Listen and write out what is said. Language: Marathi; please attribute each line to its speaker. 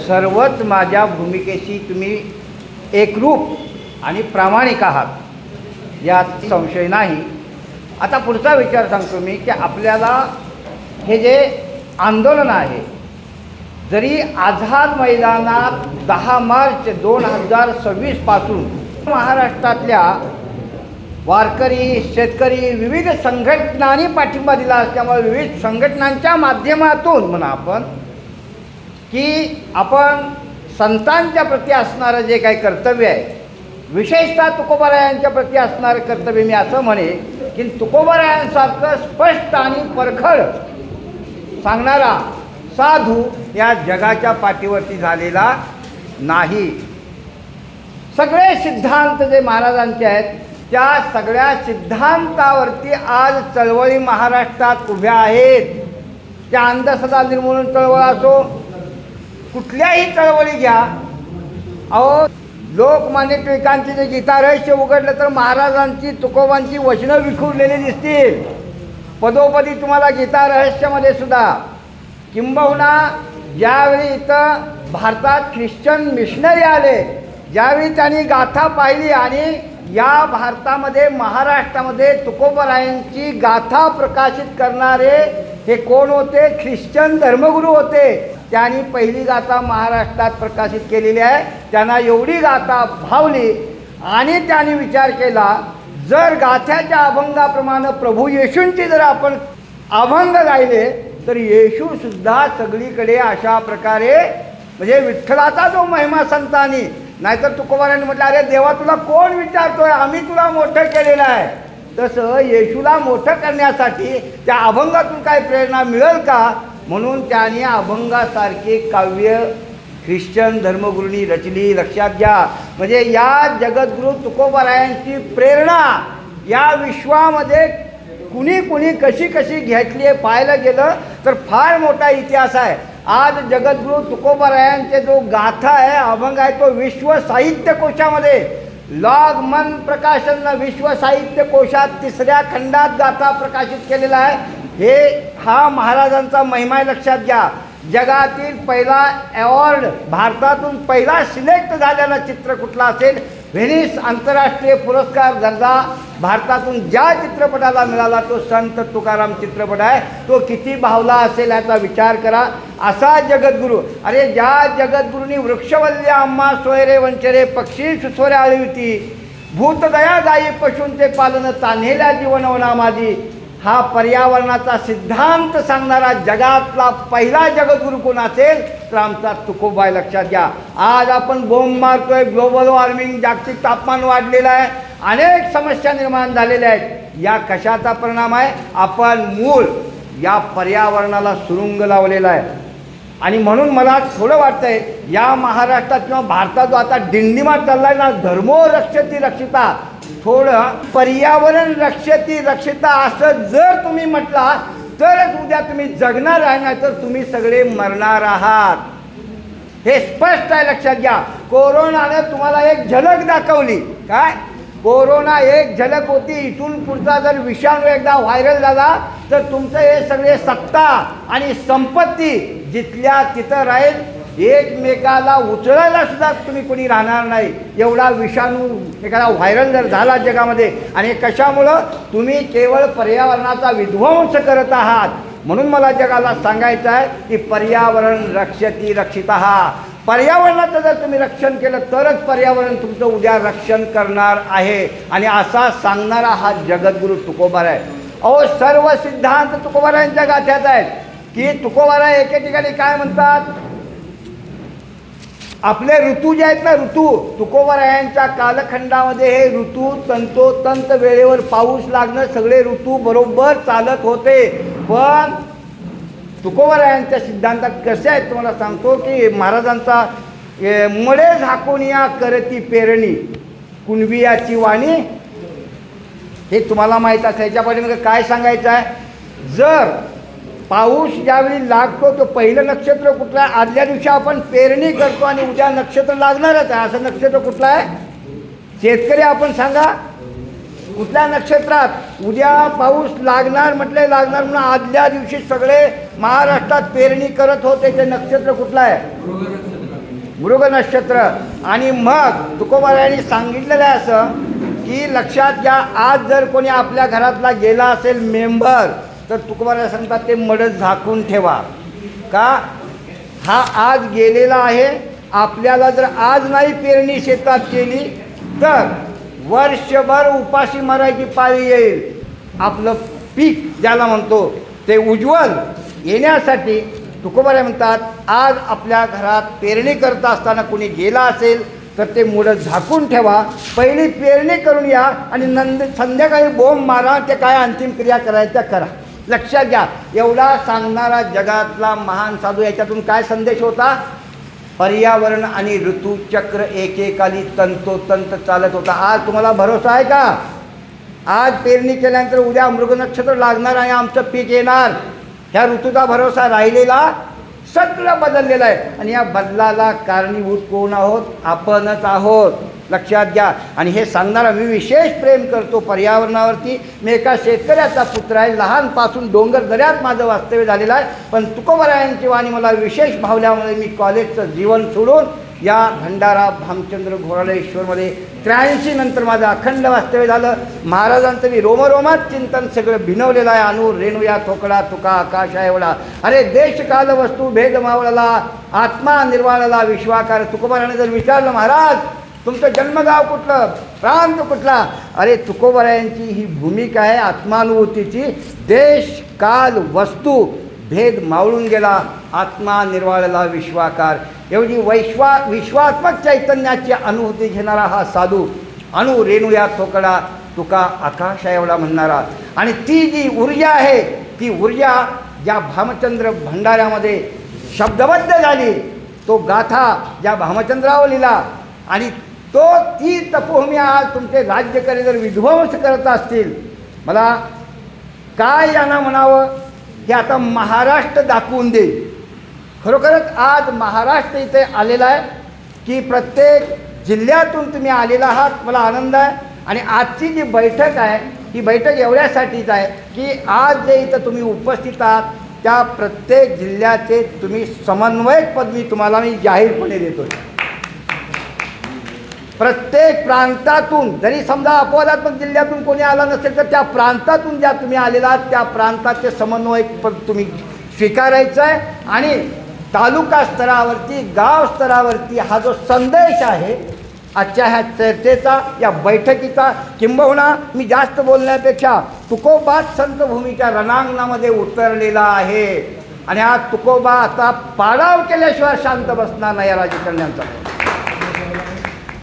Speaker 1: सर्वच माझ्या भूमिकेशी तुम्ही एकरूप आणि प्रामाणिक आहात यात संशय नाही. आता पुढचा विचार सांगतो मी की आपल्याला हे जे आंदोलन आहे, जरी आझाद मैदानात 10 मार्च 2026 पासून महाराष्ट्रातल्या वारकरी, शेतकरी, विविध संघटनांनी पाठिंबा दिला असल्यामुळे विविध संघटनांच्या माध्यमातून म्हणा आपण की आपण संतांच्या प्रती असणारं जे काही कर्तव्य आहे, विशेषतः तुकोबारायांच्या प्रती असणारं कर्तव्य, मी असं म्हणे की तुकोबारायांसारखं स्पष्ट आणि परखड सांगणारा साधू या जगाच्या पाठीवरती झालेला नाही. सगळे सिद्धांत जे महाराजांचे आहेत त्या सगळ्या सिद्धांतावरती आज चळवळी महाराष्ट्रात उभ्या आहेत. त्या अंधश्रद्धा निर्मूलन चळवळ असो, कुठल्याही चळवळी घ्या. अहो, लोकमान्य टिळकांची जे गीता रहस्य उघडलं तर महाराजांची, तुकोबांची वचनं विखुरलेली दिसतील. पदोपदी तुम्हाला गीता रहस्यामध्ये सुद्धा, किंबहुना ज्यावेळी इथं भारतात ख्रिश्चन मिशनरी आले, ज्यावेळी त्यांनी गाथा पाहिली आणि या भारतामध्ये, महाराष्ट्रामध्ये तुकोबारायांची गाथा प्रकाशित करणारे हे कोण होते? ख्रिश्चन धर्मगुरू होते. त्यांनी पहिली गाथा महाराष्ट्रात प्रकाशित केलेली आहे. त्यांना एवढी गाथा भावली आणि त्यांनी विचार केला, जर गाथ्याच्या अभंगाप्रमाणे प्रभू येशूंची जर आपण अभंग गायले तर येशूसुद्धा सगळीकडे अशा प्रकारे, म्हणजे विठ्ठलाचा जो महिमा संतांनी, नाहीतर तुकोबारांनी म्हटलं, अरे देवा तुला कोण विचारतोय, आम्ही तुला मोठं केलेलं आहे. तसं येशूला मोठं करण्यासाठी त्या अभंगातून काय प्रेरणा मिळेल का? म्हणून त्याने अभंगासारखे काव्य ख्रिश्चन धर्मगुरूंनी रचली. लक्षात घ्या, म्हणजे या जगद्गुरू तुकोबारायांची प्रेरणा या विश्वामध्ये कुणी कुणी कशी कशी घेतली आहे पाहायला गेलं तर फार मोठा इतिहास आहे. आज जगद्गुरू तुकोबारायांचे जो गाथा आहे, अभंग आहे, तो विश्व साहित्य कोशामध्ये, लॉग मन प्रकाशननं विश्व साहित्य कोशात 3ऱ्या खंडात गाथा प्रकाशित केलेला आहे. हा महाराजांचा महिमा आहे. लक्षात घ्या, जगातील पहिला अवॉर्ड, भारतातून पहिला सिलेक्ट झालेला चित्र कुठला असेल? व्हेनिस आंतरराष्ट्रीय पुरस्कार दर्जा भारतातून ज्या चित्रपटाला मिळाला तो संत तुकाराम चित्रपट आहे. तो किती भावला असेल याचा विचार करा. असा जगद्गुरू, अरे ज्या जगद्गुरूंनी वृक्षवल्ल्या आम्हा सोयरे वंचरे पक्षी सुस्वरे आळविती, भूतदया गायी पशूंचे पालन तान्हेल्या जीवनवनामादी, हा पर्यावरणाचा सिद्धांत सांगणारा जगातला पहिला जगद्गुरू कोण असेल तर आमचा तुकोबा आहे. लक्षात घ्या, आज आपण बोंब मारतोय, ग्लोबल वॉर्मिंग, जागतिक तापमान वाढलेलं आहे, अनेक समस्या निर्माण झालेल्या आहेत. या कशाचा परिणाम आहे? आपण मूळ या पर्यावरणाला सुरुंग लावलेला आहे. आणि म्हणून मला थोडं वाटतंय, या महाराष्ट्रात किंवा भारतात जो आता दिंडीमात चाललाय ना, धर्मो रक्षती रक्षिता, थोडं पर्यावरण रक्षती रक्षिता असं जर तुम्ही म्हटला तरच उद्या तुम्ही जगणार आहे, नाही तर तुम्ही सगळे मरणार आहात. हे स्पष्ट आहे. लक्षात घ्या, कोरोनाने तुम्हाला एक झलक दाखवली. काय? कोरोना एक झलक होती. इथून पुढचा जर विषाणू एकदा व्हायरल झाला तर तुमचं हे सगळे सत्ता आणि संपत्ती जिथल्या तिथं राहील. एकमेकाला उचलायला सुद्धा तुम्ही कोणी राहणार नाही. एवढा विषाणू एखादा व्हायरल जर झाला जगामध्ये, आणि कशामुळं? तुम्ही केवळ पर्यावरणाचा विध्वंस करत आहात. म्हणून मला जगाला सांगायचं आहे की पर्यावरण रक्षती रक्षितः. पर्यावरणाचं जर तुम्ही रक्षण केलं तरच पर्यावरण तुमचं उद्या रक्षण करणार आहे. आणि असा सांगणारा हा जगद्गुरू तुकोबारा आहे. अहो, सर्व सिद्धांत तुकोबारायांच्या गाथ्यात आहेत की तुकोबारा एके ठिकाणी काय म्हणतात, आपले ऋतू जे आहेत ना, ऋतू तुकोबारायांच्या कालखंडामध्ये हे ऋतू तंतोतंत वेळेवर पाऊस लागणं, सगळे ऋतू बरोबर चालत होते. पण तुकोबारायांच्या सिद्धांतात कसे आहेत तुम्हाला सांगतो की महाराजांचा मळे झाकून या करती पेरणी कुणबियाची वाणी, हे तुम्हाला माहीत असेल. ह्याच्या पाठीमागे काय सांगायचं आहे? जर पाऊस ज्यावेळी लागतो तो पहिलं नक्षत्र कुठलं आहे? आदल्या दिवशी आपण पेरणी करतो आणि उद्या नक्षत्र लागणारच आहे. असं नक्षत्र कुठलं आहे? शेतकरी आपण सांगा, कुठल्या नक्षत्रात उद्या पाऊस लागणार म्हटले, लागणार म्हणून आदल्या दिवशी सगळे महाराष्ट्रात पेरणी करत होते. ते नक्षत्र कुठलं आहे? मृग नक्षत्र. आणि मग तुकोबारायांनी सांगितलेलं आहे असं की लक्षात घ्या, आज जर कोणी आपल्या घरातला गेला असेल मेंबर, तर तुकोबाराया सांगतात ते मडच झाकून ठेवा. का? हा आज गेलेला आहे. आपल्याला जर आज नाही पेरणी शेतात केली तर वर्षभर उपाशी मरायची पाळी येईल. आपलं पीक ज्याला म्हणतो ते उज्ज्वल येण्यासाठी तुकोबाराया म्हणतात आज आपल्या घरात पेरणी करत असताना कोणी गेला असेल तर ते मुळं झाकून ठेवा, पहिली पेरणी करून या आणि संध्याकाळी बोंब मारा, ते काय अंतिम क्रिया करायच्या करा. लक्षात घ्या, एवढा सांगणारा जगातला महान साधू. याच्यातून काय संदेश होता? पर्यावरण आणि ऋतुचक्र एकेकाली तंतोतंत चालत होता. आज तुम्हाला भरोसा आहे का? आज पेरणी केल्यानंतर उद्या मृग नक्षत्र लागणार आणि आमचं पीक येणार, ह्या ऋतूचा भरोसा राहिलेला सगळं बदललेलं आहे. आणि या बदलाला कारणीभूत कोण आहोत? आपणच आहोत. लक्षात घ्या. आणि हे सांगणारा मी विशेष प्रेम करतो पर्यावरणावरती. मी एका शेतकऱ्याचा पुत्र आहे. लहानपासून डोंगर दऱ्यात माझं वास्तव्य झालेलं आहे. पण तुकोबारायांची वाणी मला विशेष भावल्यामुळे मी कॉलेजचं जीवन सोडून या भंडारा भामचंद्र घोराळेश्वरमध्ये 83 नंतर माझं अखंड वास्तव्य झालं. महाराजांचं मी रोमरोमात चिंतन सगळं भिनवलेलं आहे. अनु रेणुया थोकडा तुका आकाश आहे एवढा. अरे देश काल वस्तू भेद मावळला, आत्मा निर्वाळला विश्वाकार. तुकोबाराने जर विचारलं, महाराज तुमचं जन्मगाव कुठलं, प्रांत कुठला? अरे तुकोबारायांची ही भूमिका आहे आत्मानुभूतीची. देश काल वस्तू भेद मावळून गेला, आत्मा निर्वाळला विश्वाकार. एवढी विश्वात्मक चैतन्याची अनुभूती घेणारा हा साधू, अणु रेणुया थोकडा तुका आकाश एवढा म्हणणारा. आणि ती जी ऊर्जा आहे, ती ऊर्जा ज्या भामचंद्र भंडाऱ्यामध्ये शब्दबद्ध झाली, तो गाथा ज्या भामचंद्रावर लिहिला, आणि ती तपोभूमी आज तुमचे राज्यकरी जर विध्वंस करत असतील, मला काय यांना म्हणावं, हे आता महाराष्ट्र दाखवून देईल. खरोखरच आज महाराष्ट्र इथे आलेला आहे की प्रत्येक जिल्ह्यातून तुम्ही आलेला आहात, मला आनंद आहे. आणि आजची जी बैठक आहे ही बैठक एवढ्यासाठीच आहे की आज जे इथं तुम्ही उपस्थित आहात त्या प्रत्येक जिल्ह्याचे तुम्ही समन्वयक पद तुम्हाला मी जाहीरपणे देतो. प्रत्येक प्रांतातून, जरी समजा अपवादात्मक जिल्ह्यातून कोणी आला नसेल तर त्या प्रांतातून ज्या तुम्ही आलेला आहात त्या प्रांताचे समन्वयक पद तुम्ही स्वीकारायचं आहे. आणि तालुका स्तरावरती, गाव स्तरावरती हा जो संदेश आहे आजच्या ह्या चर्चेचा, या बैठकीचा, किंबहुना मी जास्त बोलण्यापेक्षा तुकोबा संतभूमीच्या रणांगणामध्ये उतरलेला आहे. आणि हा तुकोबा आता पाडाव केल्याशिवाय शांत बसणार नाही या राजकारण्यांचा.